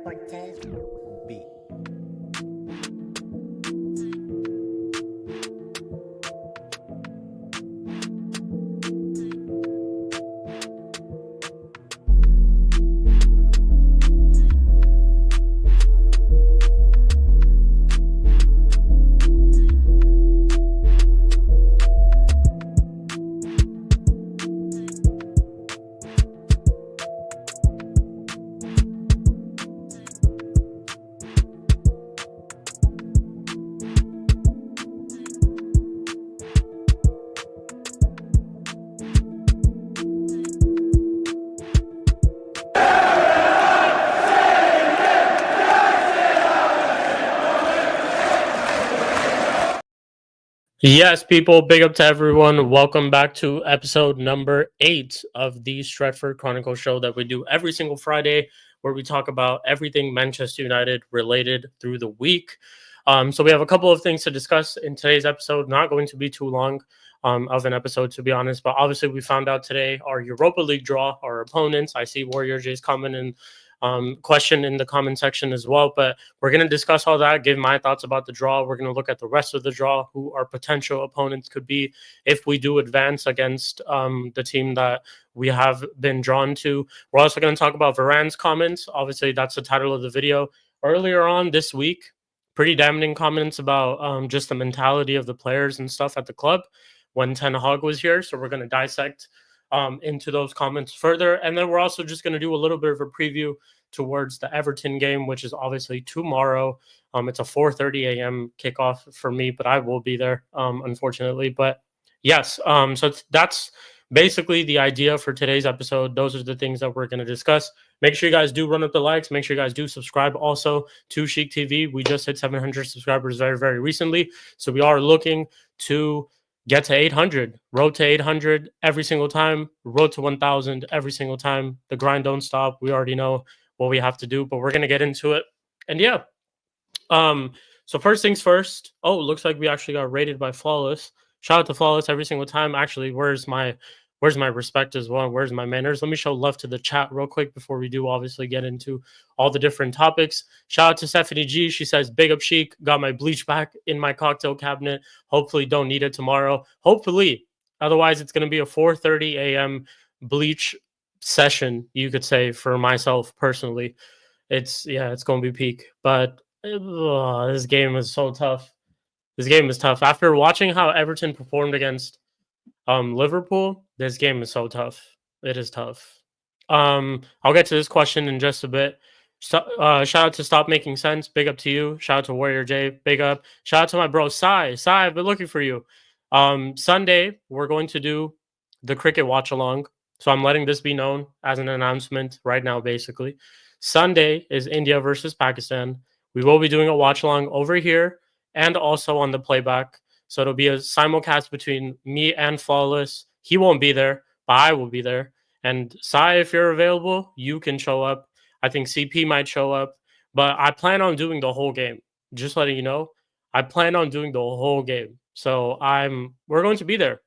Cortez B. Yes, people, big up to everyone. Welcome back to episode number 8 of the Stretford Chronicles show that we do every single Friday, where we talk about everything Manchester United related through the week. So we have a couple of things to discuss in today's episode. Not going to be too long of an episode, to be honest, but obviously we found out today our Europa League draw, our opponents. I see Warrior J's comment and question in the comment section as well, but we're going to discuss all that, give my thoughts about the draw. We're going to look at the rest of the draw, who our potential opponents could be if we do advance against the team that we have been drawn to. We're also going to talk about Varane's comments. Obviously, that's the title of the video. Earlier on this week, pretty damning comments about just the mentality of the players and stuff at the club when Ten Hag was here. So we're going to dissect into those comments further. And then we're also just going to do a little bit of a preview towards the Everton game, which is obviously tomorrow. It's a 4:30 a.m. kickoff for me, but I will be there, unfortunately. But yes, so that's basically the idea for today's episode. Those are the things that we're going to discuss. Make sure you guys do run up the likes. Make sure you guys do subscribe also to Chic TV. We just hit 700 subscribers very, very recently. So we are looking to get to 800, road to 800 every single time, road to 1,000 every single time. The grind don't stop. We already know what we have to do, but we're going to get into it. And yeah, so first things first. Oh, looks like we actually got rated by Flawless. Shout out to Flawless every single time. Actually, where's my respect as well? Where's my manners? Let me show love to the chat real quick before we do obviously get into all the different topics. Shout out to Stephanie G. She says, big up Chic. Got my bleach back in my cocktail cabinet. Hopefully don't need it tomorrow. Hopefully. Otherwise, it's going to be a 4:30 a.m. bleach session, you could say, for myself personally. It's going to be peak. But this game is so tough. This game is tough. After watching how Everton performed against Liverpool, this game is so tough. It is tough. I'll get to this question in just a bit. Shout out to Stop Making Sense. Big up to you. Shout out to Warrior J. Big up. Shout out to my bro Sai. Sai, I've been looking for you. Sunday, we're going to do the cricket watch along. So I'm letting this be known as an announcement right now, basically. Sunday is India versus Pakistan. We will be doing a watch along over here and also on the playback. So it'll be a simulcast between me and Flawless. He won't be there, but I will be there. And Sai, if you're available, you can show up. I think CP might show up. But I plan on doing the whole game. Just letting you know. I plan on doing the whole game. So we're going to be there.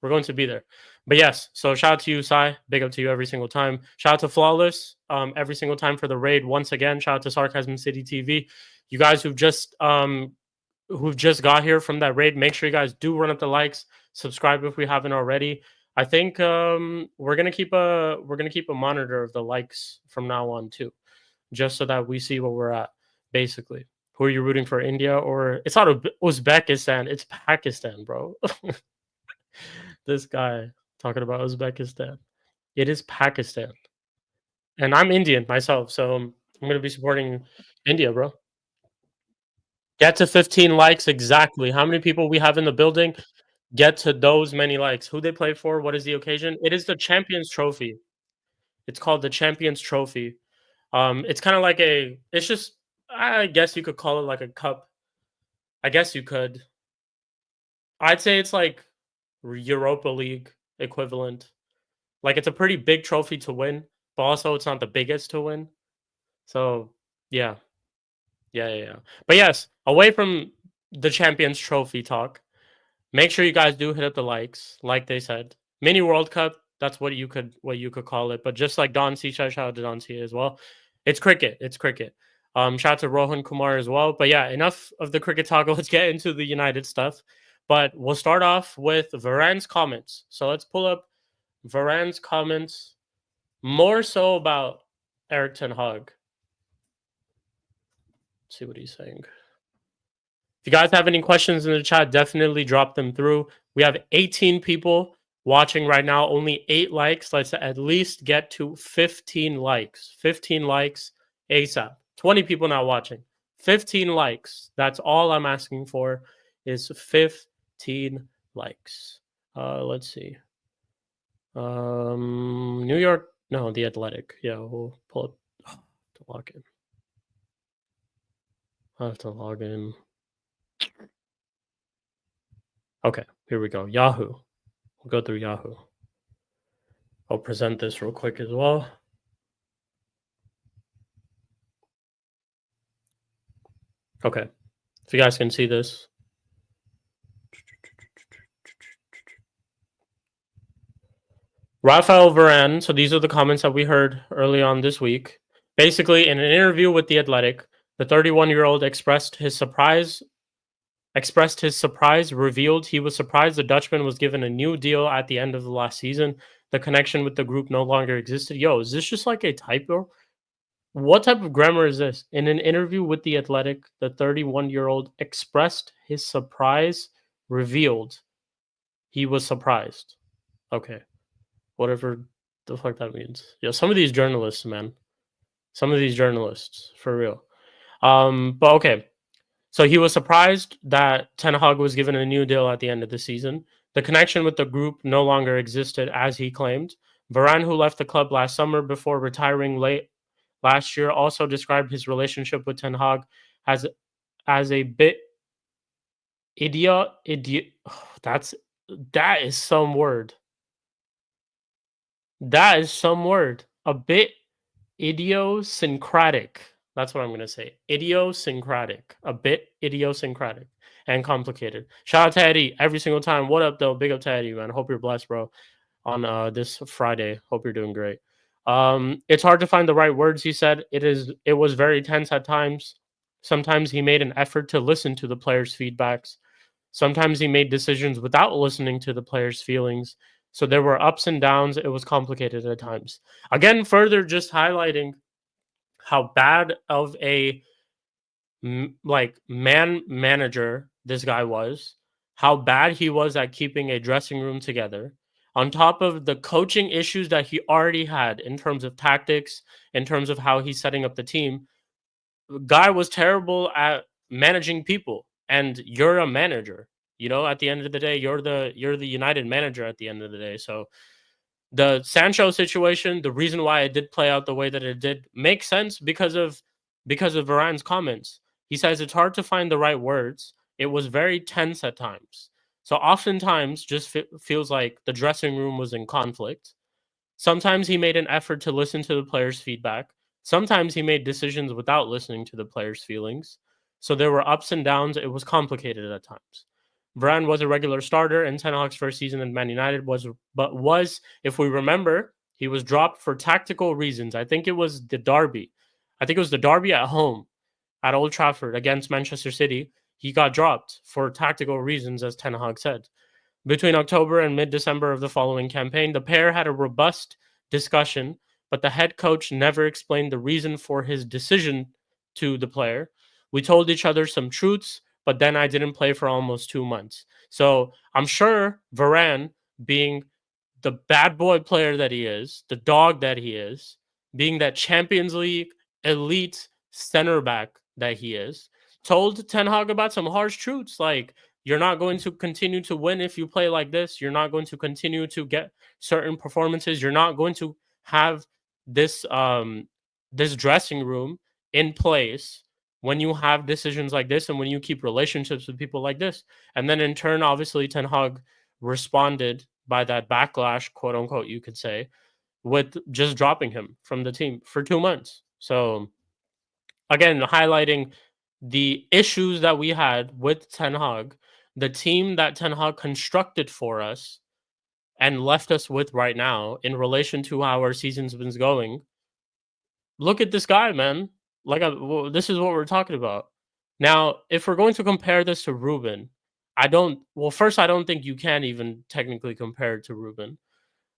We're going to be there. But yes, so shout out to you, Sai. Big up to you every single time. Shout out to Flawless every single time for the raid. Once again, shout out to Sarcasm City TV. You guys who've just got here from that raid, make sure you guys do run up the likes, subscribe if we haven't already. I think we're gonna keep a monitor of the likes from now on too, just so that we see where we're at. Basically, who are you rooting for, India or it's not Uzbekistan? It's Pakistan, bro. This guy talking about Uzbekistan. It is Pakistan, and I'm Indian myself, so I'm gonna be supporting India, bro. Get to 15 likes exactly. How many people we have in the building? Get to those many likes. Who they play for? What is the occasion? It is the Champions Trophy. It's called the Champions Trophy. It's kind of like it's just, I guess you could call it like a cup. I guess you could. I'd say it's like Europa League equivalent. Like it's a pretty big trophy to win, but also it's not the biggest to win. So yeah. But yes, away from the Champions Trophy talk, make sure you guys do hit up the likes, like they said. Mini World Cup, that's what you could call it. But just like Don C, shout out to Don C as well. It's cricket. It's cricket. Shout out to Rohan Kumar as well. But yeah, enough of the cricket talk. Let's get into the United stuff. But we'll start off with Varane's comments. So let's pull up Varane's comments, more so about Eric Ten Hag. Let's see what he's saying. If you guys have any questions in the chat, definitely drop them through. We have 18 people watching right now, only 8 likes. Let's at least get to 15 likes. 15 likes ASAP. 20 people now watching. 15 likes. That's all I'm asking for is 15 likes. Let's see. New York, no, The Athletic. Yeah, we'll pull up to log in. I have to log in. Okay, here we go. Yahoo. We'll go through Yahoo. I'll present this real quick as well. Okay, if you guys can see this. Rafael Varane, so these are the comments that we heard early on this week. Basically, in an interview with The Athletic, the 31-year-old expressed his surprise, revealed he was surprised the Dutchman was given a new deal at the end of the last season. The connection with the group no longer existed. Yo, is this just like a typo? What type of grammar is this? In an interview with The Athletic, the 31-year-old expressed his surprise, revealed he was surprised. Okay. Whatever the fuck that means. Yeah, some of these journalists, man. Some of these journalists, for real. But okay. So he was surprised that Ten Hag was given a new deal at the end of the season. The connection with the group no longer existed, as he claimed. Varane, who left the club last summer before retiring late last year, also described his relationship with Ten Hag as a bit idiot. That is some word. That is some word. A bit idiosyncratic. That's what I'm going to say. Idiosyncratic. A bit idiosyncratic and complicated. Shout out to Eddie every single time. What up, though? Big up to Eddie, man. Hope you're blessed, bro, on this Friday. Hope you're doing great. It's hard to find the right words, he said. It was very tense at times. Sometimes he made an effort to listen to the players' feedbacks. Sometimes he made decisions without listening to the players' feelings. So there were ups and downs. It was complicated at times. Again, further just highlighting how bad of a manager this guy was, how bad he was at keeping a dressing room together, on top of the coaching issues that he already had in terms of tactics, in terms of how he's setting up the team. The guy was terrible at managing people, and you're a manager. You know, at the end of the day, you're the United manager at the end of the day. So the Sancho situation, the reason why it did play out the way that it did, makes sense because of Varane's comments. He says it's hard to find the right words. It was very tense at times. So oftentimes, just feels like the dressing room was in conflict. Sometimes he made an effort to listen to the players' feedback. Sometimes he made decisions without listening to the players' feelings. So there were ups and downs. It was complicated at times. Varane was a regular starter in Ten Hag's first season in Man United, was, if we remember, he was dropped for tactical reasons. I think it was the derby. I think it was the derby at home at Old Trafford against Manchester City. He got dropped for tactical reasons, as Ten Hag said. Between October and mid-December of the following campaign, the pair had a robust discussion, but the head coach never explained the reason for his decision to the player. We told each other some truths, but then I didn't play for almost 2 months. So I'm sure Varane, being the bad boy player that he is, the dog that he is, being that Champions League elite center back that he is, told Ten Hag about some harsh truths like, you're not going to continue to win if you play like this. You're not going to continue to get certain performances. You're not going to have this this dressing room in place when you have decisions like this and when you keep relationships with people like this. And then in turn, obviously, Ten Hag responded by that backlash, quote unquote, you could say, with just dropping him from the team for 2 months. So again, highlighting the issues that we had with Ten Hag, the team that Ten Hag constructed for us and left us with right now in relation to how our season's been going. Look at this guy, man. Well, this is what we're talking about. Now, if we're going to compare this to Ruben, I don't. Well, first, I don't think you can even technically compare it to Ruben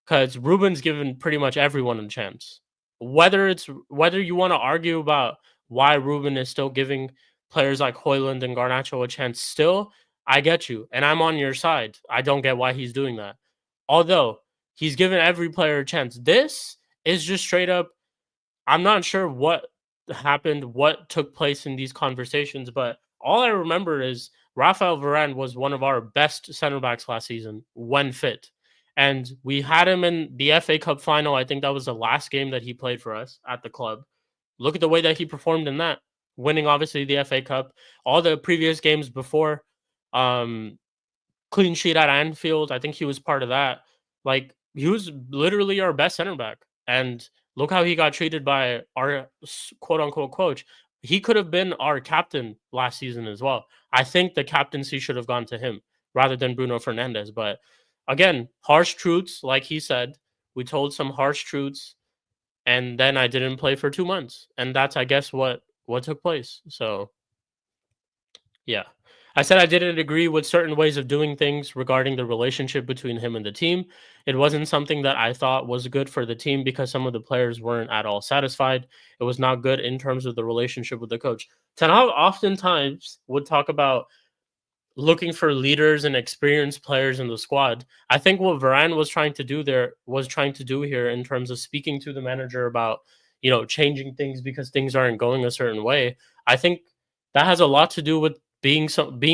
because Ruben's given pretty much everyone a chance. Whether you want to argue about why Ruben is still giving players like Hoyland and Garnacho a chance, still, I get you, and I'm on your side. I don't get why he's doing that. Although he's given every player a chance. This is just straight up. I'm not sure what happened, what took place in these conversations, but all I remember is Rafael Varane was one of our best center backs last season when fit. And we had him in the FA Cup final. I think that was the last game that he played for us at the club. Look at the way that he performed in that, winning obviously the FA Cup. All the previous games before, um, clean sheet at Anfield. I think he was part of that. Like he was literally our best center back, and look how he got treated by our quote unquote coach. He could have been our captain last season as well. I think the captaincy should have gone to him rather than Bruno Fernandes. But again, harsh truths, like he said, we told some harsh truths, and then I didn't play for 2 months, and that's I guess what took place. So yeah. I said I didn't agree with certain ways of doing things regarding the relationship between him and the team. It wasn't something that I thought was good for the team because some of the players weren't at all satisfied. It was not good in terms of the relationship with the coach. Ten Hag oftentimes would talk about looking for leaders and experienced players in the squad. I think what Varane was trying to do there was trying to do here in terms of speaking to the manager about, changing things because things aren't going a certain way. I think that has a lot to do with being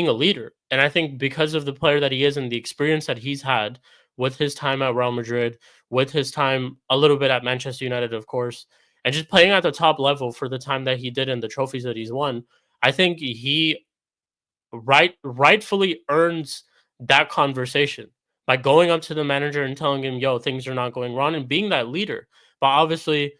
a leader. And I think because of the player that he is and the experience that he's had with his time at Real Madrid, with his time a little bit at Manchester United, of course, and just playing at the top level for the time that he did and the trophies that he's won, I think he rightfully earns that conversation by going up to the manager and telling him, "Yo, things are not going wrong," and being that leader. But obviously,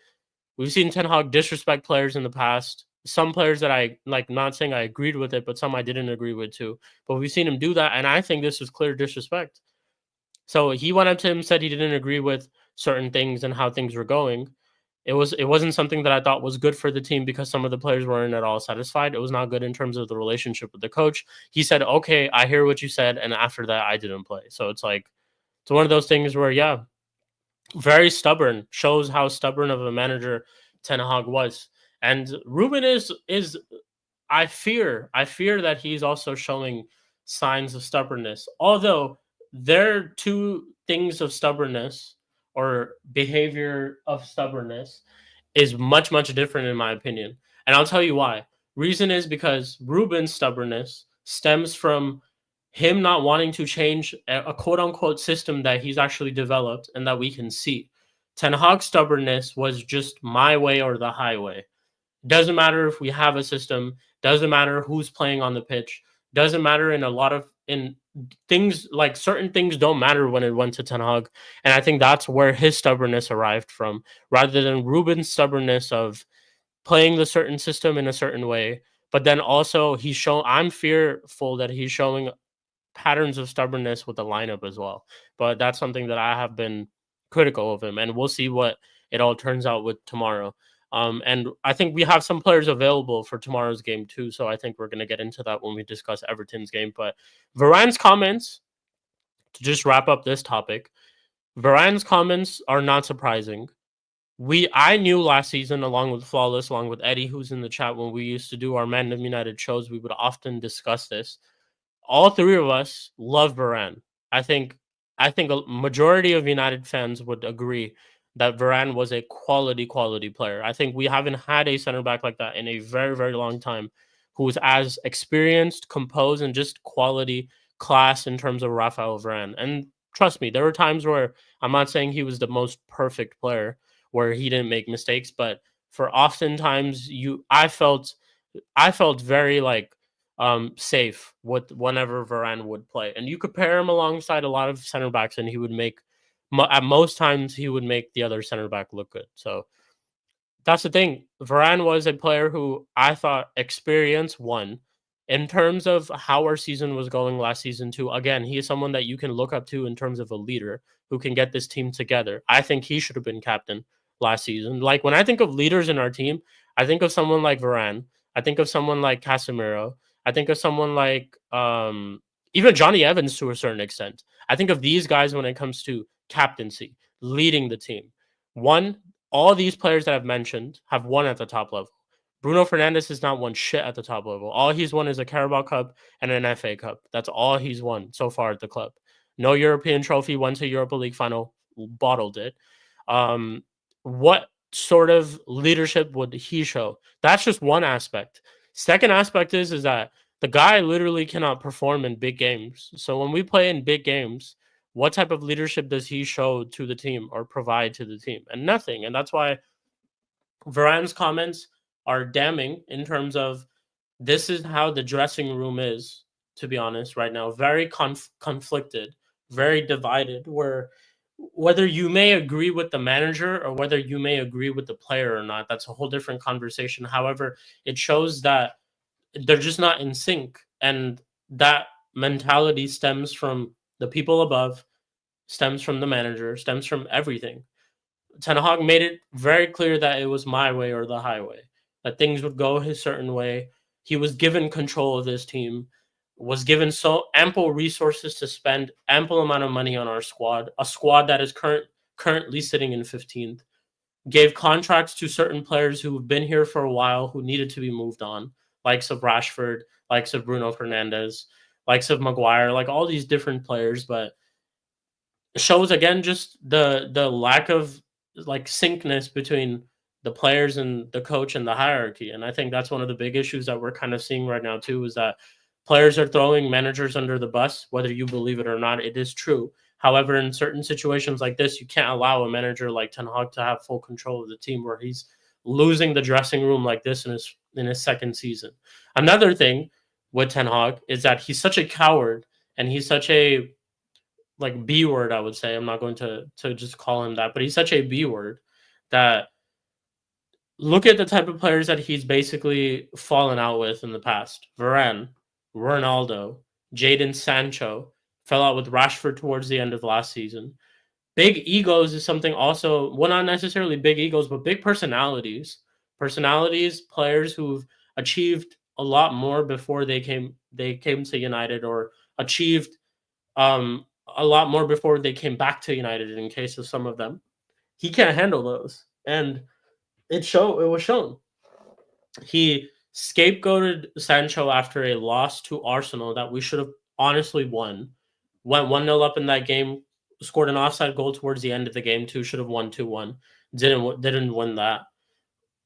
we've seen Ten Hag disrespect players in the past. Some players that I like, not saying I agreed with it, but some I didn't agree with too. But we've seen him do that, and I think this was clear disrespect. So he went up to him, said he didn't agree with certain things and how things were going. It wasn't something that I thought was good for the team because some of the players weren't at all satisfied. It was not good in terms of the relationship with the coach. He said, "Okay, I hear what you said," and after that, I didn't play. So it's one of those things where, yeah, very stubborn. Shows how stubborn of a manager Ten Hag was. And Ruben is I fear that he's also showing signs of stubbornness. Although there are two things of stubbornness or behavior of stubbornness is much, much different in my opinion. And I'll tell you why. Reason is because Ruben's stubbornness stems from him not wanting to change a quote unquote system that he's actually developed and that we can see. Ten Hag's stubbornness was just my way or the highway. Doesn't matter if we have a system, doesn't matter who's playing on the pitch, doesn't matter in a lot of in things like certain things don't matter when it went to Ten Hag. And I think that's where his stubbornness arrived from, rather than Ruben's stubbornness of playing the certain system in a certain way. But then also I'm fearful that he's showing patterns of stubbornness with the lineup as well. But that's something that I have been critical of him, and we'll see what it all turns out with tomorrow. And I think we have some players available for tomorrow's game too. So I think we're going to get into that when we discuss Everton's game. But Varane's comments, to just wrap up this topic, Varane's comments are not surprising. I knew last season, along with Flawless, along with Eddie, who's in the chat, when we used to do our Man United shows, we would often discuss this. All three of us love Varane. I think a majority of United fans would agree that Varane was a quality player. I think we haven't had a center back like that in a very, very long time who was as experienced, composed, and just quality class in terms of Rafael Varane. And trust me, there were times where I'm not saying he was the most perfect player, where he didn't make mistakes, but for oftentimes I felt very safe with whenever Varane would play. And you could pair him alongside a lot of center backs, and he would make at most times he would make the other center back look good. So that's the thing. Varane was a player who I thought experience won. In terms of how our season was going last season too, again, he is someone that you can look up to in terms of a leader who can get this team together. I think he should have been captain last season. Like when I think of leaders in our team, I think of someone like Varane. I think of someone like Casemiro. I think of someone like even Johnny Evans to a certain extent. I think of these guys when it comes to captaincy, leading the team. One, all these players that I've mentioned have won at the top level. Bruno Fernandes has not won shit at the top level. All he's won is a Carabao Cup and an FA Cup. That's all he's won so far at the club. No European trophy, went to Europa League final, bottled it. What sort of leadership would he show? That's just one aspect. Second aspect is that the guy literally cannot perform in big games. So when we play in big games, what type of leadership does he show to the team or provide to the team? And nothing. And that's why Varane's comments are damning in terms of this is how the dressing room is, to be honest, right now. Very conflicted, very divided, where whether you may agree with the manager or whether you may agree with the player or not, that's a whole different conversation. However, it shows that they're just not in sync. And that mentality stems from the people above, stems from the manager, stems from everything. Ten Hag made it very clear that it was my way or the highway, that things would go his certain way. He was given control of this team, was given so ample resources to spend ample amount of money on our squad, a squad that is currently sitting in 15th, gave contracts to certain players who have been here for a while who needed to be moved on, likes of Rashford, likes of Bruno Fernandes, likes of Maguire, like all these different players, but it shows again just the lack of like syncness between the players and the coach and the hierarchy. And I think that's one of the big issues that we're kind of seeing right now too, is that players are throwing managers under the bus, whether you believe it or not. It is true. However, in certain situations like this, you can't allow a manager like Ten Hag to have full control of the team where he's losing the dressing room like this in his second season. Another thing with Ten Hag is that he's such a coward and he's such a like B word, I would say. I'm not going to just call him that, but he's such a B word that look at the type of players that he's basically fallen out with in the past. Varane, Ronaldo, Jadon Sancho, fell out with Rashford towards the end of last season. Big egos is something also, well, not necessarily big egos, but big personalities. Personalities, players who've achieved a lot more before they came to United, or achieved a lot more before they came back to United in case of some of them. He can't handle those. And it was shown. He scapegoated Sancho after a loss to Arsenal that we should have honestly won. Went 1-0 up in that game, scored an offside goal towards the end of the game too, should have won 2-1. Didn't win that.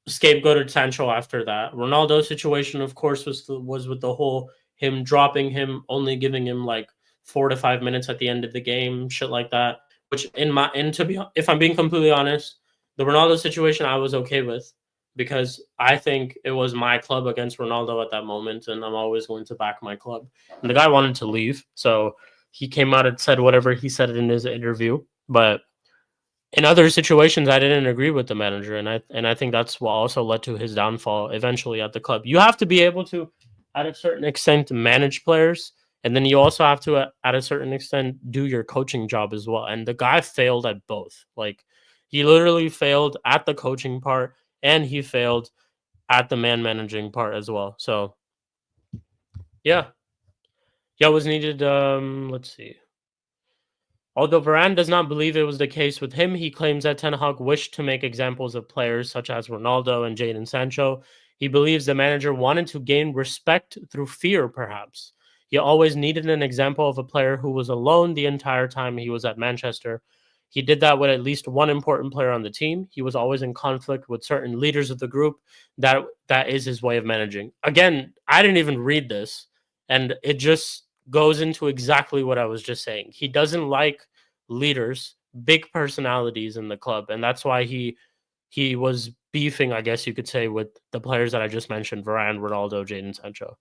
Scapegoated Sancho after that. Ronaldo's situation, of course, was with the whole him dropping him, only giving him like 4 to 5 minutes at the end of the game, shit like that. Which if I'm being completely honest, the Ronaldo situation I was okay with, because I think it was my club against Ronaldo at that moment, and I'm always going to back my club. And the guy wanted to leave, so he came out and said whatever he said in his interview. But in other situations, I didn't agree with the manager, and I think that's what also led to his downfall eventually at the club. You have to be able to, at a certain extent, manage players, and then you also have to, at a certain extent, do your coaching job as well. And the guy failed at both. Like, he literally failed at the coaching part, and he failed at the managing part as well. So, yeah, was needed. Let's see. Although Varane does not believe it was the case with him, he claims that Ten Hag wished to make examples of players such as Ronaldo and Jadon Sancho. He believes the manager wanted to gain respect through fear, perhaps. He always needed an example of a player who was alone the entire time he was at Manchester. He did that with at least one important player on the team. He was always in conflict with certain leaders of the group. That is his way of managing. Again, I didn't even read this, and it just goes into exactly what I was just saying. He doesn't like leaders, big personalities in the club, and that's why he was beefing, I guess you could say, with the players that I just mentioned: Varane, Ronaldo, Jadon Sancho.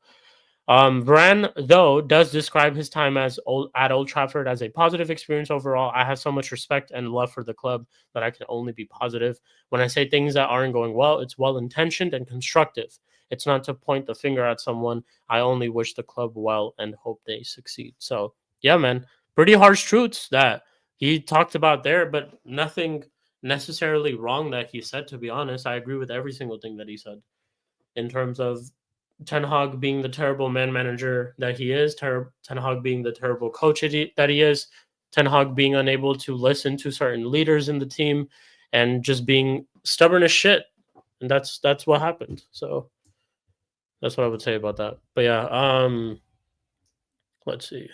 Varane, though, does describe his time at Old Trafford as a positive experience overall. I have so much respect and love for the club that I can only be positive. When I say things that aren't going well, it's well-intentioned and constructive. It's not to point the finger at someone. I only wish the club well and hope they succeed. So, yeah, man, pretty harsh truths that he talked about there, but nothing necessarily wrong that he said, to be honest. I agree with every single thing that he said in terms of Ten Hag being the terrible manager that he is, Ten Hag being the terrible coach that he is, Ten Hag being unable to listen to certain leaders in the team, and just being stubborn as shit. And that's what happened. So that's what I would say about that. But yeah, let's see.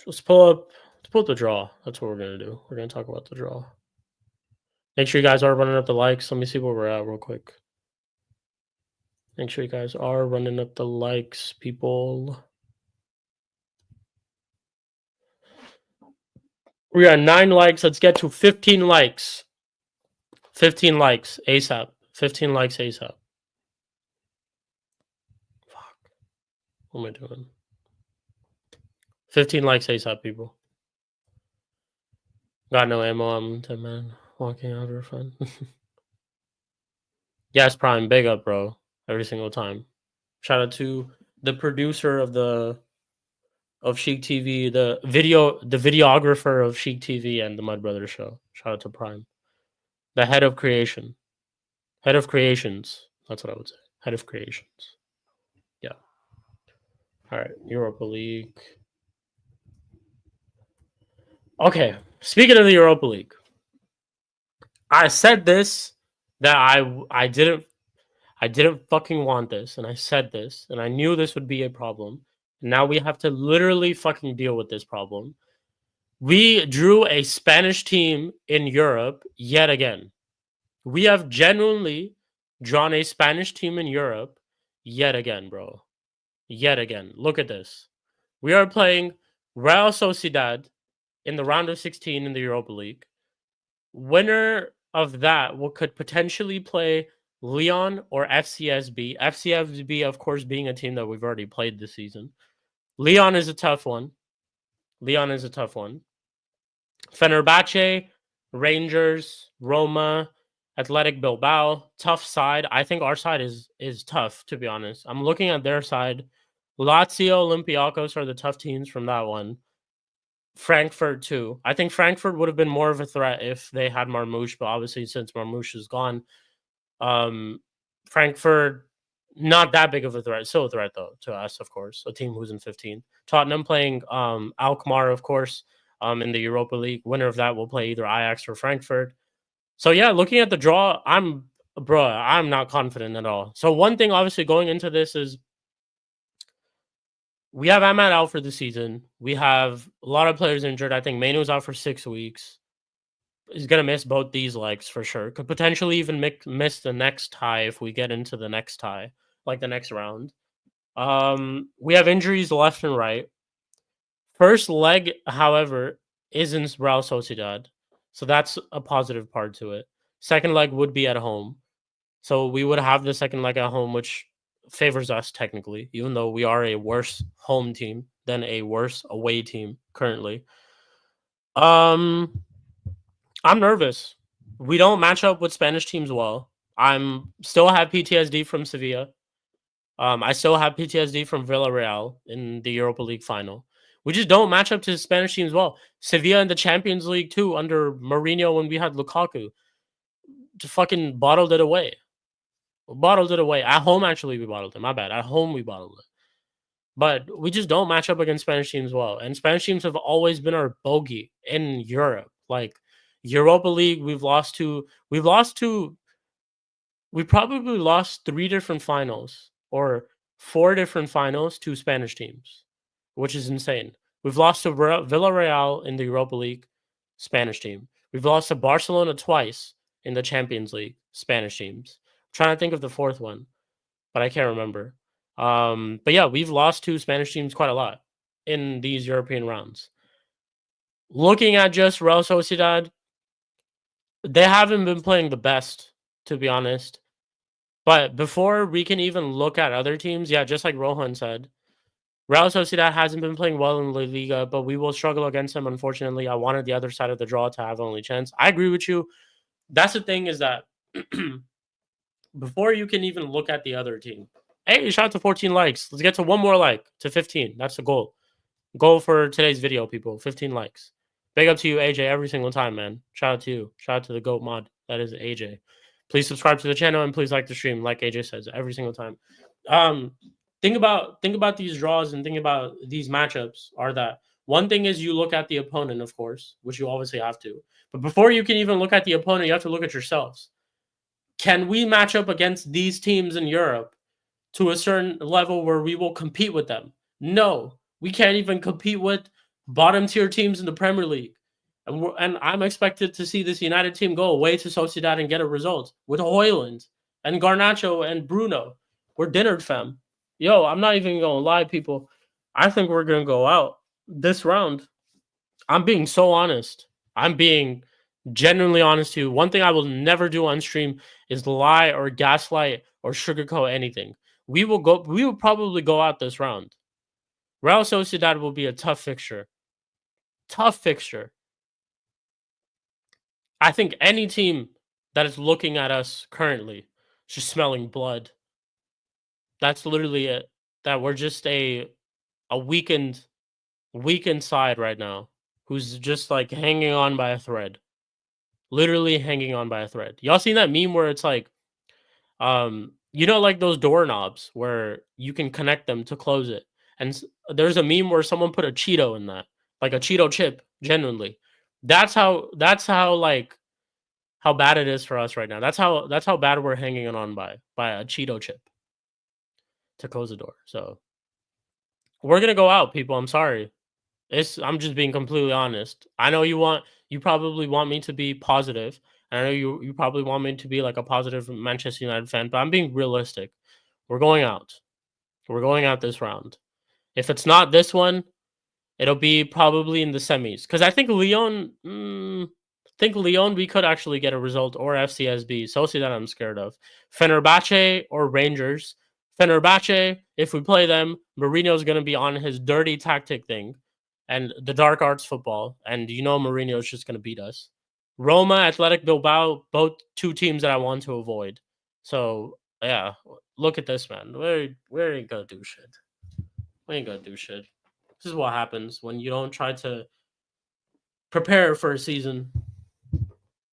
Let's pull up the draw. That's what we're gonna do. We're gonna talk about the draw. Make sure you guys are running up the likes. Let me see where we're at real quick. Make sure you guys are running up the likes, people. We are 9 likes. Let's get to 15 likes. 15 likes ASAP. 15 likes ASAP. Fuck. What am I doing? 15 likes ASAP, people. Got no ammo. I'm 10 man walking out of her front. Yes, Prime. Big up, bro. Every single time. Shout out to the producer of Chic TV, the videographer of Chic TV and the Mud Brothers show. Shout out to Prime. The head of creation. Head of creations. That's what I would say. Head of creations. Yeah. All right. Europa League. Okay. Speaking of the Europa League, I said this that I didn't fucking want this, and I said this, and I knew this would be a problem. Now we have to literally fucking deal with this problem. We drew a Spanish team in Europe yet again. We have genuinely drawn a Spanish team in Europe yet again, bro. Yet again. Look at this. We are playing Real Sociedad in the round of 16 in the Europa League. Winner of that could potentially play Lyon or FCSB. FCSB, of course, being a team that we've already played this season. Lyon is a tough one. Fenerbahce, Rangers, Roma, Athletic Bilbao, tough side. I think our side is tough, to be honest. I'm looking at their side. Lazio, Olympiacos are the tough teams from that one. Frankfurt too. I think Frankfurt would have been more of a threat if they had Marmouche, but obviously since Marmouche is gone, Frankfurt not that big of a threat. Still a threat though to us, of course. A team who's in 15. Tottenham playing Alkmaar, of course, in the Europa League. Winner of that will play either Ajax or Frankfurt. So yeah, looking at the draw, I'm not confident at all. So one thing obviously going into this is we have Ahmad out for the season. We have a lot of players injured. I think Manu's out for 6 weeks. He's going to miss both these legs for sure. Could potentially even miss the next tie if we get into the next tie, like the next round. We have injuries left and right. First leg, however, is in Real Sociedad. So that's a positive part to it. Second leg would be at home. So we would have the second leg at home, which favors us technically, even though we are a worse home team than a worse away team currently. I'm nervous. We don't match up with Spanish teams well. I'm still have PTSD from Sevilla. I still have PTSD from Villarreal in the Europa League final. We just don't match up to Spanish teams well. Sevilla in the Champions League too, under Mourinho when we had Lukaku, just fucking bottled it away. At home, actually, we bottled it. My bad. At home, we bottled it. But we just don't match up against Spanish teams well. And Spanish teams have always been our bogey in Europe. Like Europa League, we probably lost 3 different finals or 4 different finals to Spanish teams, which is insane. We've lost to Villarreal in the Europa League, Spanish team. We've lost to Barcelona twice in the Champions League, Spanish teams. I'm trying to think of the 4th one, but I can't remember. But yeah, we've lost to Spanish teams quite a lot in these European rounds. Looking at just Real Sociedad, they haven't been playing the best, to be honest. But before we can even look at other teams, yeah, just like Rohan said, Real Sociedad hasn't been playing well in La Liga, but we will struggle against them, unfortunately. I wanted the other side of the draw to have only chance. I agree with you. That's the thing is that before you can even look at the other team, hey, shout out to 14 likes. Let's get to one more like to 15. That's the goal. Goal for today's video, people. 15 likes. Big up to you, AJ, every single time, man. Shout out to you. Shout out to the GOAT mod. That is AJ. Please subscribe to the channel and please like the stream, like AJ says, every single time. Think about these draws and think about these matchups are that one thing is you look at the opponent, of course, which you obviously have to. But before you can even look at the opponent, you have to look at yourselves. Can we match up against these teams in Europe to a certain level where we will compete with them? No, we can't even compete with bottom tier teams in the Premier League. And I'm expected to see this United team go away to Sociedad and get a result with Hoyland and Garnacho and Bruno. We're dinnered, fam. Yo, I'm not even going to lie, people. I think we're going to go out this round. I'm being so honest. I'm being genuinely honest to you. One thing I will never do on stream is lie or gaslight or sugarcoat anything. We will probably go out this round. Real Sociedad will be a tough fixture. Tough fixture. I think any team that is looking at us currently is just smelling blood. That's literally it. That we're just a weakened side right now who's just like hanging on by a thread. Literally hanging on by a thread. Y'all seen that meme where it's like you know, like those doorknobs where you can connect them to close it. And there's a meme where someone put a Cheeto in that, like a Cheeto chip, genuinely. That's how like how bad it is for us right now. That's how bad we're hanging on by a Cheeto chip to close the door. So we're gonna go out, people. I'm sorry. I'm just being completely honest. I know you probably want me to be positive. I know you probably want me to be like a positive Manchester United fan, but I'm being realistic. We're going out. We're going out this round. If it's not this one, it'll be probably in the semis. Because I think Lyon, we could actually get a result, or FCSB. Sociedad I'm scared of. Fenerbahce or Rangers. Fenerbahce, if we play them, Mourinho's going to be on his dirty tactic thing and the dark arts football. And you know Mourinho's just going to beat us. Roma, Athletic Bilbao, both two teams that I want to avoid. So, yeah, look at this, man. We ain't going to do shit. We ain't going to do shit. This is what happens when you don't try to prepare for a season.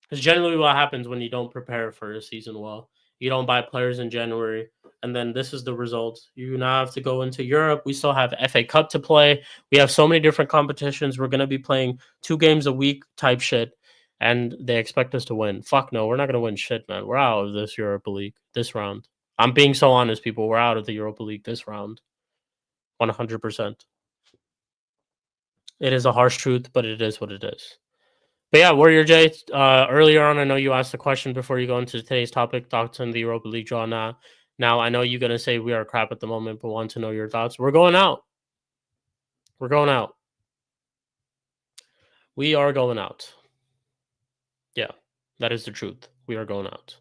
It's generally what happens when you don't prepare for a season well. You don't buy players in January, and then this is the result. You now have to go into Europe. We still have FA Cup to play. We have so many different competitions. We're going to be playing 2 games a week type shit, and they expect us to win. Fuck no, we're not going to win shit, man. We're out of this Europa League this round. I'm being so honest, people. We're out of the Europa League this round. 100%. It is a harsh truth, but it is what it is. But yeah, Warrior J, earlier on, I know you asked a question before you go into today's topic, thoughts on the Europa League draw now. Now, I know you're going to say we are crap at the moment, but want to know your thoughts. We're going out. We're going out. We are going out. Yeah, that is the truth. We are going out.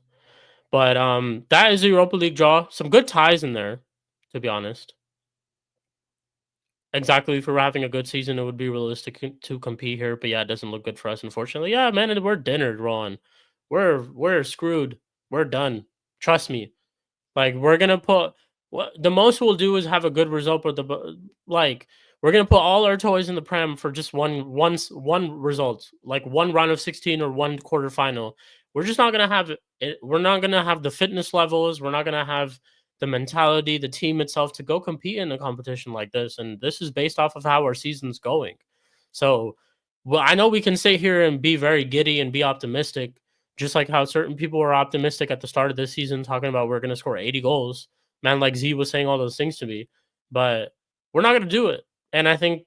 But that is the Europa League draw. Some good ties in there, to be honest. Exactly, if we're having a good season, it would be realistic to compete here. But yeah, it doesn't look good for us, unfortunately. Yeah, man, we're dinnered, Ron. We're screwed. We're done. Trust me. Like we're gonna put what the most we'll do is have a good result, but we're gonna put all our toys in the prem for just one result, like one round of 16 or one quarterfinal. We're just not gonna have it. We're not gonna have the fitness levels. We're not gonna have the mentality, the team itself to go compete in a competition like this. And this is based off of how our season's going. So, well, I know we can sit here and be very giddy and be optimistic, just like how certain people were optimistic at the start of this season, talking about we're going to score 80 goals. Man, like Z was saying all those things to me, but we're not going to do it. And I think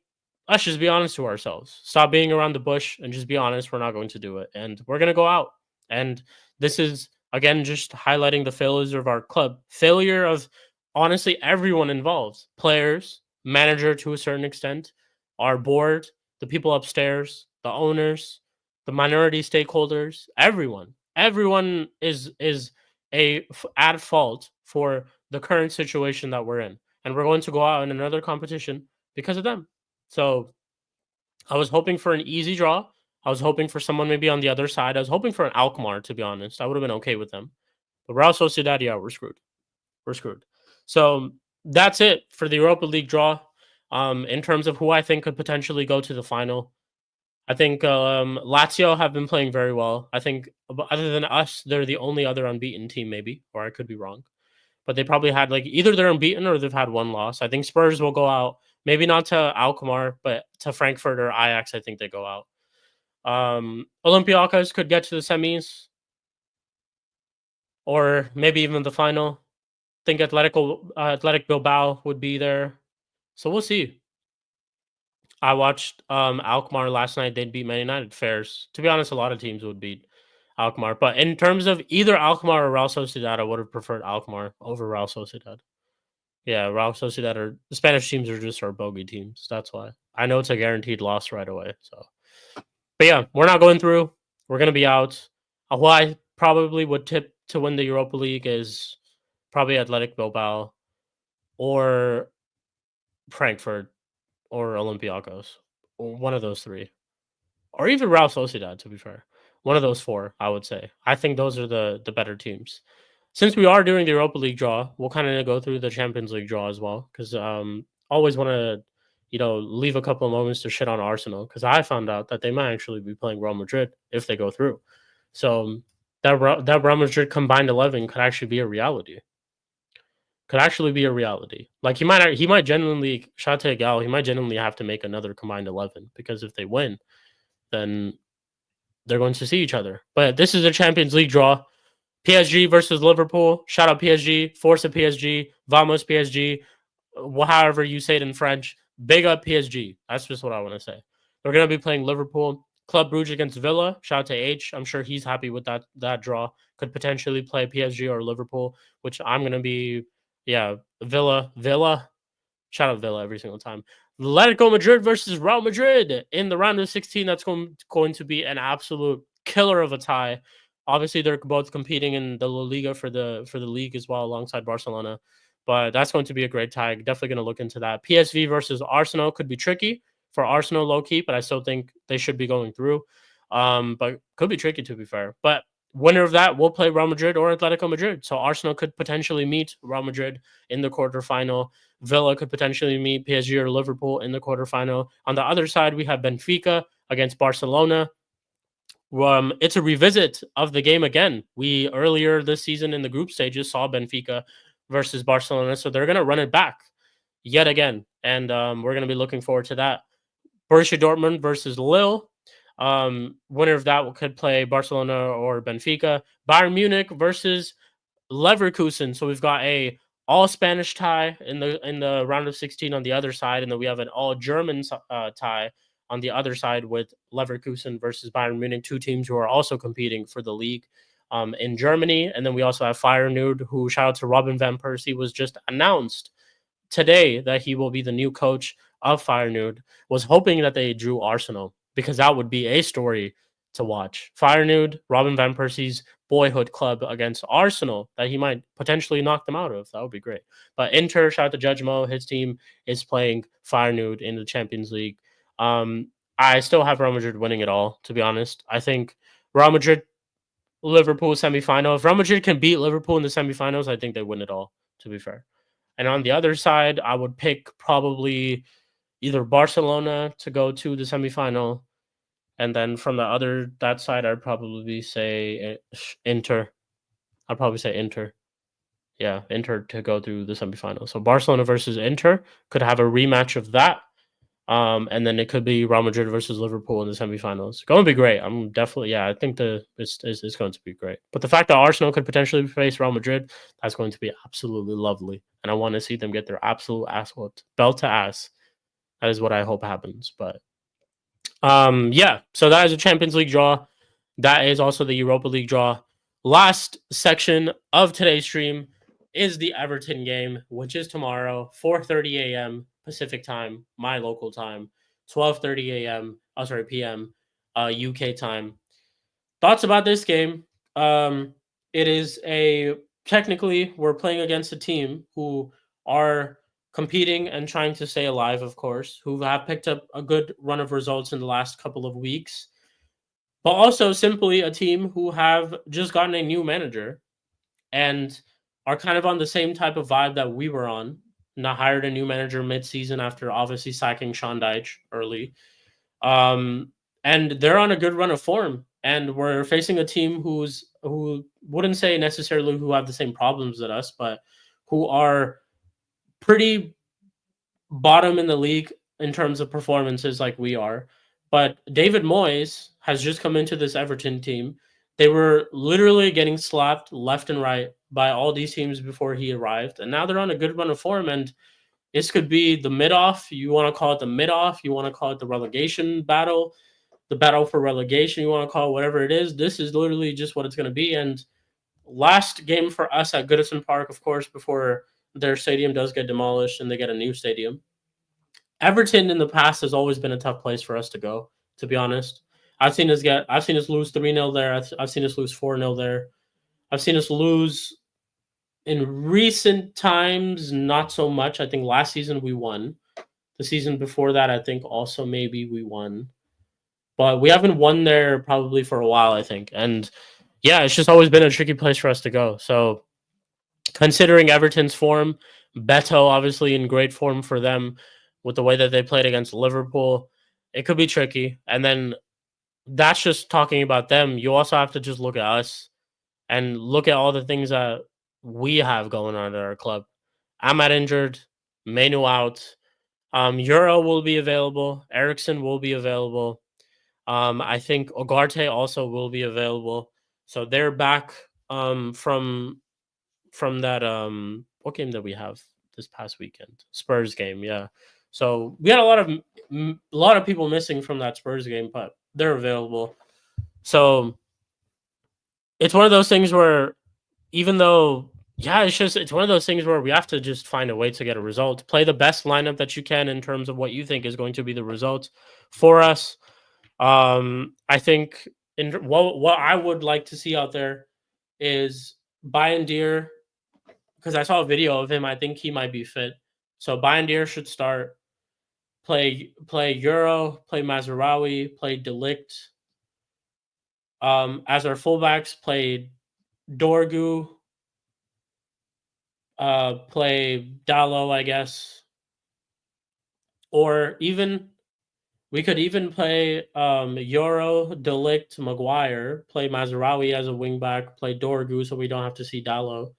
let's just be honest to ourselves. Stop being around the bush and just be honest. We're not going to do it. And we're going to go out. And this is, again, just highlighting the failures of our club. Failure of, honestly, everyone involved. Players, manager to a certain extent, our board, the people upstairs, the owners, the minority stakeholders, everyone. Everyone is at fault for the current situation that we're in. And we're going to go out in another competition because of them. So I was hoping for an easy draw. I was hoping for someone maybe on the other side. I was hoping for an Alkmaar, to be honest. I would have been okay with them. But Real Sociedad, yeah, we're screwed. We're screwed. So that's it for the Europa League draw. In terms of who I think could potentially go to the final, I think Lazio have been playing very well. I think other than us, they're the only other unbeaten team, maybe, or I could be wrong. But they probably had like either they're unbeaten or they've had one loss. I think Spurs will go out, maybe not to Alkmaar, but to Frankfurt or Ajax. I think they go out. Olympiacos could get to the semis or maybe even the final. I think Athletic Bilbao would be there. So we'll see. I watched Alkmaar last night. They'd beat Man United. Fairs. To be honest, a lot of teams would beat Alkmaar. But in terms of either Alkmaar or Real Sociedad, I would have preferred Alkmaar over Real Sociedad. Yeah, Real Sociedad or the Spanish teams are just our bogey teams. That's why. I know it's a guaranteed loss right away. So, but yeah, we're not going through. We're gonna be out. Who I probably would tip to win the Europa League is probably Athletic Bilbao or Frankfurt or Olympiacos. One of those three. Or even Real Sociedad, to be fair. One of those four, I would say. I think those are the better teams. Since we are doing the Europa League draw, we'll kind of go through the Champions League draw as well, because always want to, leave a couple of moments to shit on Arsenal, because I found out that they might actually be playing Real Madrid if they go through. So that Real Madrid combined 11 could actually be a reality. Like he might genuinely shout to Gal. He might genuinely have to make another combined 11, because if they win, then they're going to see each other. But this is a Champions League draw. PSG versus Liverpool. Shout out PSG. Force of PSG. Vamos PSG. However you say it in French. Big up PSG. That's just what I want to say. We're going to be playing Liverpool. Club Brugge against Villa. Shout out to H. I'm sure he's happy with that draw. Could potentially play PSG or Liverpool, which I'm going to be, Villa. Shout out Villa every single time. Atletico Madrid versus Real Madrid in the round of 16. That's going to be an absolute killer of a tie. Obviously, they're both competing in the La Liga for the league as well, alongside Barcelona. But that's going to be a great tie. Definitely going to look into that. PSV versus Arsenal could be tricky for Arsenal, low key, but I still think they should be going through. But could be tricky, to be fair. But winner of that will play Real Madrid or Atletico Madrid. So Arsenal could potentially meet Real Madrid in the quarterfinal. Villa could potentially meet PSG or Liverpool in the quarterfinal. On the other side, we have Benfica against Barcelona. It's a revisit of the game again. We earlier this season in the group stages saw Benfica versus Barcelona, so they're going to run it back yet again, and we're going to be looking forward to that. Borussia Dortmund versus Lille. Winner of that could play Barcelona or Benfica. Bayern Munich versus Leverkusen. So we've got a all Spanish tie in the round of 16 on the other side, and then we have an all German tie on the other side with Leverkusen versus Bayern Munich, two teams who are also competing for the league in Germany. And then we also have Feyenoord, who, shout out to Robin van Persie, was just announced today that he will be the new coach of Feyenoord. Was hoping that they drew Arsenal, because that would be a story to watch. Feyenoord, Robin van Persie's boyhood club, against Arsenal that he might potentially knock them out of. That would be great. But Inter, shout out to Judge Mo, his team is playing Feyenoord in the Champions League. I still have Real Madrid winning it all, to be honest. I think Real Madrid, Liverpool semifinal. If Real Madrid can beat Liverpool in the semifinals, I think they win it all, to be fair. And on the other side, I would pick probably either Barcelona to go to the semifinal, and then from that side, I'd probably say Inter. I'd probably say Inter. Yeah, Inter to go through the semifinal. So Barcelona versus Inter could have a rematch of that. And then it could be Real Madrid versus Liverpool in the semifinals. It's going to be great. I'm definitely, I think it's going to be great. But the fact that Arsenal could potentially face Real Madrid, that's going to be absolutely lovely. And I want to see them get their absolute ass whooped, belt to ass. That is what I hope happens. But so that is a Champions League draw. That is also the Europa League draw. Last section of today's stream is the Everton game, which is tomorrow, 4:30 a.m. Pacific time, my local time, 12:30 a.m. p.m. UK time. Thoughts about this game? It is technically we're playing against a team who are competing and trying to stay alive, of course, who have picked up a good run of results in the last couple of weeks, but also simply a team who have just gotten a new manager and are kind of on the same type of vibe that we were on. Not hired a new manager mid-season after obviously sacking Sean Dyche early. and they're on a good run of form. And we're facing a team who wouldn't say necessarily who have the same problems as us, but who are pretty bottom in the league in terms of performances like we are. But David Moyes has just come into this Everton team. They were literally getting slapped left and right by all these teams before he arrived. And now they're on a good run of form. And this could be the mid-off. You want to call it the mid-off. You want to call it the relegation battle, the battle for relegation. You want to call it whatever it is. This is literally just what it's going to be. And last game for us at Goodison Park, of course, before their stadium does get demolished and they get a new stadium. Everton in the past has always been a tough place for us to go, to be honest. I've seen us lose 3-0 there. I've seen us lose 4-0 there. I've seen us lose in recent times, not so much. I think last season we won. The season before that, I think also maybe we won. But we haven't won there probably for a while, I think. And yeah, it's just always been a tricky place for us to go. So considering Everton's form, Beto obviously in great form for them with the way that they played against Liverpool, it could be tricky. And then that's just talking about them. You also have to just look at us and look at all the things that we have going on at our club. Ahmad injured, Manu out. Euro will be available. Ericsson will be available. I think Ogarte also will be available. So they're back from that what game did we have this past weekend? Spurs game, yeah. So we had a lot of people missing from that Spurs game, but they're available. So it's one of those things where even though it's one of those things where we have to just find a way to get a result. Play the best lineup that you can in terms of what you think is going to be the result for us. I think what I would like to see out there is Bayendier, because I saw a video of him. I think he might be fit. So Bayendier should start. Play Euro, play Mazraoui, play Delict. As our fullbacks, play Dorgu, play Dallo, I guess. Or even we could even play Euro, Delict, Maguire, play Mazraoui as a wingback, play Dorgu so we don't have to see Dallo.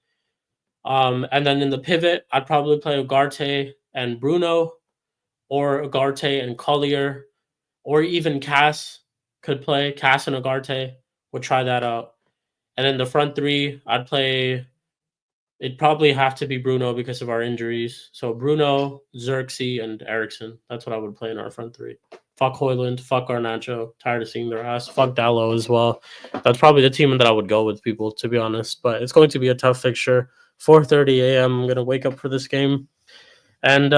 And then in the pivot, I'd probably play Ugarte and Bruno, or Ugarte and Collier, or even Cass could play. Cass and Ugarte would try that out. And then the front three, I'd play. It'd probably have to be Bruno because of our injuries. So Bruno, Xerxes, and Ericsson. That's what I would play in our front three. Fuck Hoyland, fuck Garnacho. Tired of seeing their ass. Fuck Dallo as well. That's probably the team that I would go with, people, to be honest. But it's going to be a tough fixture. 4:30 a.m. I'm going to wake up for this game. And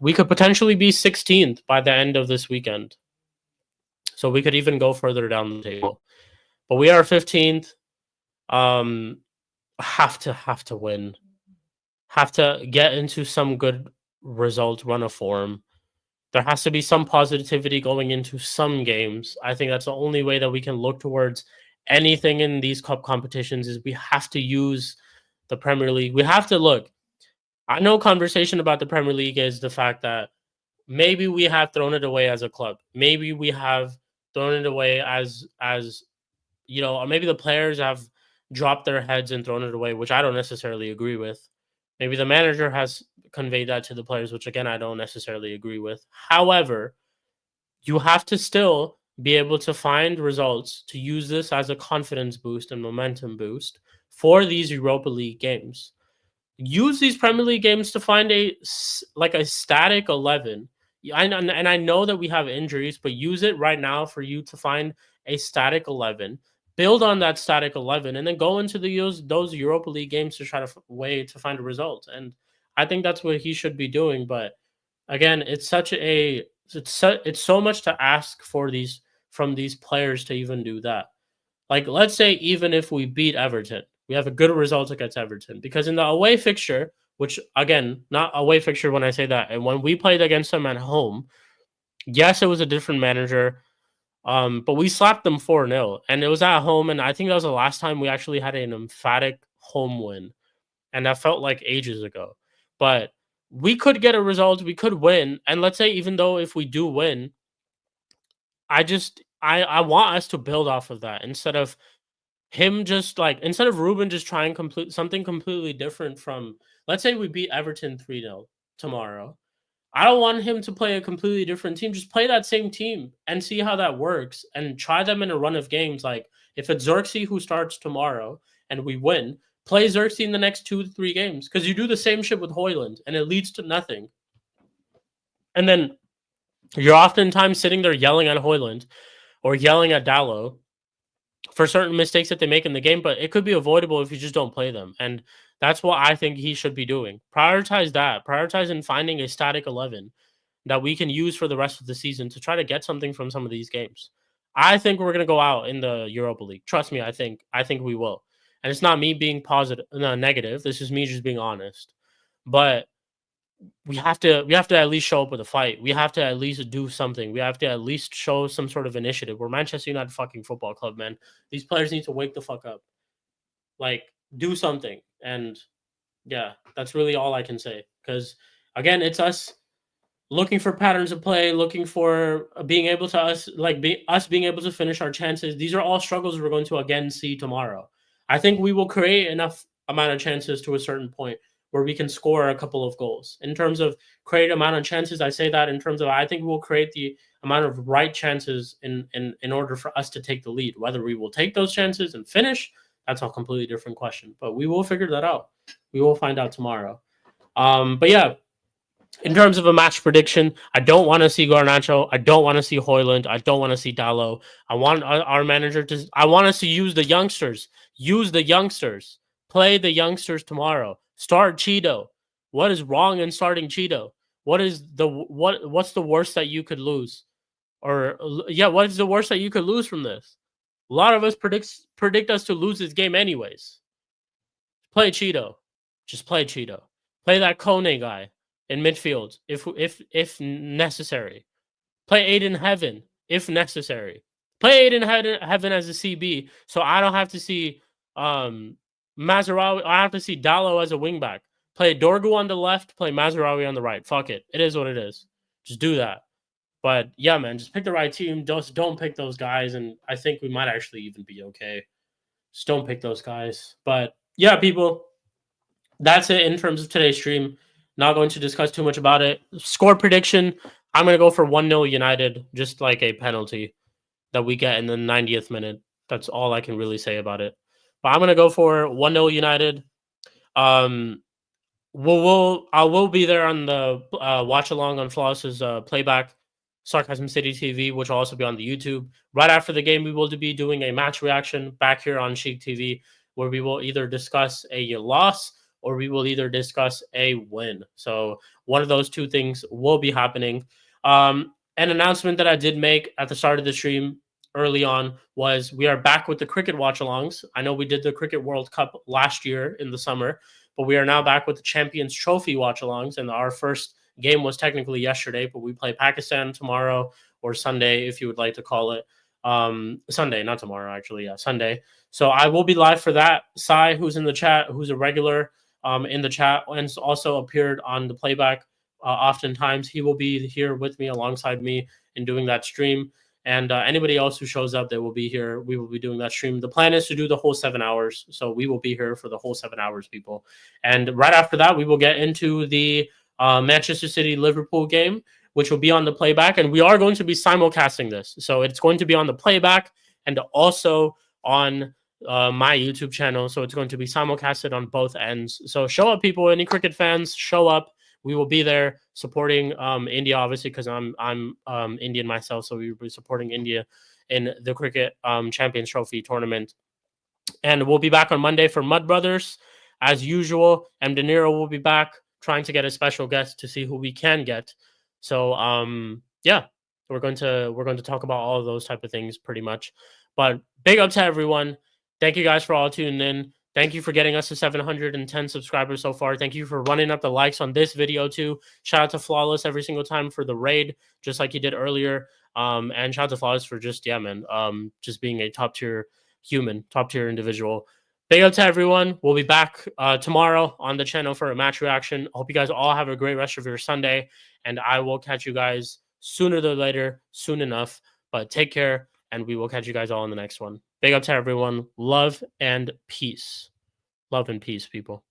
we could potentially be 16th by the end of this weekend. So we could even go further down the table. But we are 15th. Have to win. Have to get into some good result, run of form. There has to be some positivity going into some games. I think that's the only way that we can look towards anything in these cup competitions is we have to use the Premier League. We have to look. I know conversation about the Premier League is the fact that maybe we have thrown it away as a club. Maybe we have thrown it away as or maybe the players have dropped their heads and thrown it away, which I don't necessarily agree with. Maybe the manager has conveyed that to the players, which again, I don't necessarily agree with. However, you have to still be able to find results to use this as a confidence boost and momentum boost for these Europa League games. Use these Premier League games to find a static 11. And I know that we have injuries, but use it right now for you to find a static 11. Build on that static 11, and then go into those Europa League games to try to find a result. And I think that's what he should be doing. But again, it's so much to ask from these players to even do that. Like, let's say even if we beat Everton, we have a good result against Everton, because in the away fixture, which again, not away fixture when I say that, and when we played against them at home, yes, it was a different manager, but we slapped them 4-0, and it was at home, and I think that was the last time we actually had an emphatic home win, and that felt like ages ago. But we could get a result, we could win, and let's say even though if we do win, I want us to build off of that instead of him just like instead of Ruben just trying something completely different from, let's say we beat Everton 3-0 tomorrow. I don't want him to play a completely different team. Just play that same team and see how that works and try them in a run of games. Like if it's Xerxes who starts tomorrow and we win, play Xerxes in the next 2 to 3 games because you do the same shit with Hoyland and it leads to nothing. And then you're oftentimes sitting there yelling at Hoyland or yelling at Dallo for certain mistakes that they make in the game, but it could be avoidable if you just don't play them. And that's what I think he should be doing. Prioritize that. Prioritize in finding a static 11 that we can use for the rest of the season to try to get something from some of these games. I think we're going to go out in the Europa League. Trust me, I think we will. And it's not me being positive, no, negative. This is me just being honest. But we have to at least show up with a fight. We have to at least do something. We have to at least show some sort of initiative. We're Manchester United fucking football club, man. These players need to wake the fuck up. Like, do something. And yeah, that's really all I can say. Because again, it's us looking for patterns of play, looking for being able to being able to finish our chances. These are all struggles we're going to again see tomorrow. I think we will create enough amount of chances to a certain point where we can score a couple of goals. In terms of create amount of chances, I say that in terms of I think we'll create the amount of right chances in order for us to take the lead. Whether we will take those chances and finish, that's a completely different question. But we will figure that out. We will find out tomorrow. But yeah, in terms of a match prediction, I don't want to see Garnacho. I don't want to see Hoyland. I don't want to see Dallo. I want our manager to. I want us to use the youngsters. Use the youngsters. Play the youngsters tomorrow. Start Cheeto. What is wrong in starting Cheeto? What's the worst that you could lose? Or yeah, what is the worst that you could lose from this? A lot of us predict us to lose this game anyways. Play Cheeto. Just play Cheeto. Play that Kone guy in midfield if necessary. Play Aiden Heaven if necessary. Play Aiden Heaven as a CB, so I don't have to see Mazarawi. I have to see Dallo as a wingback. Play Dorgu on the left. Play Mazarawi on the right. Fuck it. It is what it is. Just do that. But yeah, man, just pick the right team. Just don't pick those guys, and I think we might actually even be okay. Just don't pick those guys. But yeah, people, that's it in terms of today's stream. Not going to discuss too much about it. Score prediction, I'm going to go for 1-0 United, just like a penalty that we get in the 90th minute. That's all I can really say about it. But I'm going to go for 1-0 United. I will be there on the watch along on Flawless's playback, Sarcasm City TV, which will also be on the YouTube. Right after the game, we will be doing a match reaction back here on Chic TV, where we will either discuss a loss or we will either discuss a win. So one of those two things will be happening. An announcement that I did make at the start of the stream early on was we are back with the cricket watch-alongs. I know we did the Cricket World Cup last year in the summer, but we are now back with the Champions Trophy watch-alongs, and our first game was technically yesterday, but we play Pakistan tomorrow, or Sunday, if you would like to call it. Sunday, not tomorrow, actually. Yeah, Sunday. So I will be live for that. Sai, who's in the chat, who's a regular in the chat, and also appeared on the playback oftentimes. He will be here with me, alongside me, in doing that stream. And anybody else who shows up, they will be here. We will be doing that stream. The plan is to do the whole 7 hours. So we will be here for the whole 7 hours, people. And right after that, we will get into the Manchester City Liverpool game, which will be on the playback. And we are going to be simulcasting this. So it's going to be on the playback and also on my YouTube channel. So it's going to be simulcasted on both ends. So show up, people. Any cricket fans, show up. We will be there supporting India, obviously, because I'm Indian myself. So we will be supporting India in the Cricket Champions Trophy tournament. And we'll be back on Monday for Mud Brothers. As usual, M. De Niro will be back, trying to get a special guest to see who we can get. So yeah, we're going to talk about all of those type of things pretty much. But big up to everyone. Thank you guys for all tuning in. Thank you for getting us to 710 subscribers so far. Thank you for running up the likes on this video too. Shout out to Flawless every single time for the raid, just like he did earlier. And shout out to Flawless for just just being a top tier human, top tier individual. Big up to everyone. We'll be back tomorrow on the channel for a match reaction. Hope you guys all have a great rest of your Sunday, and I will catch you guys sooner than later, soon enough. But take care, and we will catch you guys all in the next one. Big up to everyone. Love and peace. Love and peace, people.